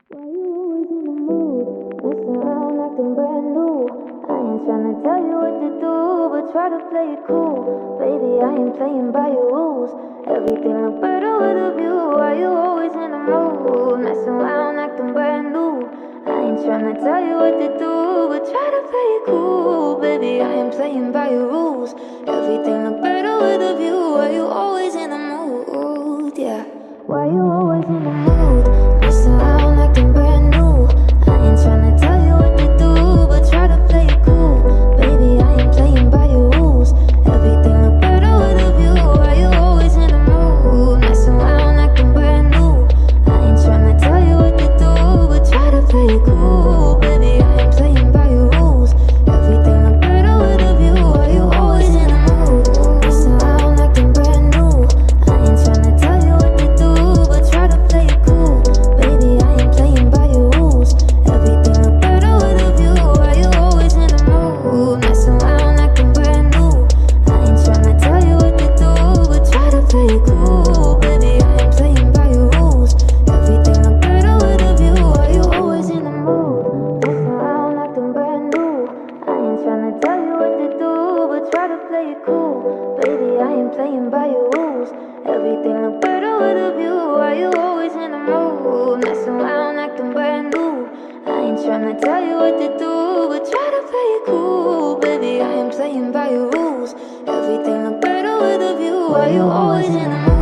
Why you always in the mood? Messing around acting brand new. I ain't tryna tell you what to do, but try to play it cool. Baby, I ain't playing by your rules. Everything look better with a view. Why you always in the mood? Messing around acting brand new. I ain't tryna tell you what to do, but try to play it cool. Baby, I ain't playing by your rules. Everything look better with a view. Why you always in the mood? Yeah. Why you always in the mood? Messing around acting brand new. I ain't tryna tell you what to do, but try to play it cool. Baby, I ain't playing by your rules. Everything look better with a view. Why you always in the mood? Messing around acting brand new. I ain't tryna tell you what to do, but try to play it cool. Baby, I ain't playing by your rules. Everything look better with a view. Why you always in the mood? Messing around acting brand new. I ain't tryna tell you what to do, but try to play it cool. Baby, I ain't playing by your rules. Everything look better with a view. Why you always in the mood? Messing around acting brand new. I ain't tryna tell you what to do, but try to play it cool. Baby, I ain't playing by your rules. Everything look better with a view. Why you always in the mood? Messing around acting brand new. I ain't tryna tell you what to do, but try to play it cool. Baby, I ain't playing by your rules. Everything look better with a view. Why you always in the mood? Messing around acting brand new. I ain't tryna tell you what to do, but try to play it cool. Baby, I ain't playing by your rules. Everything look better with a view. Why you always in the mood?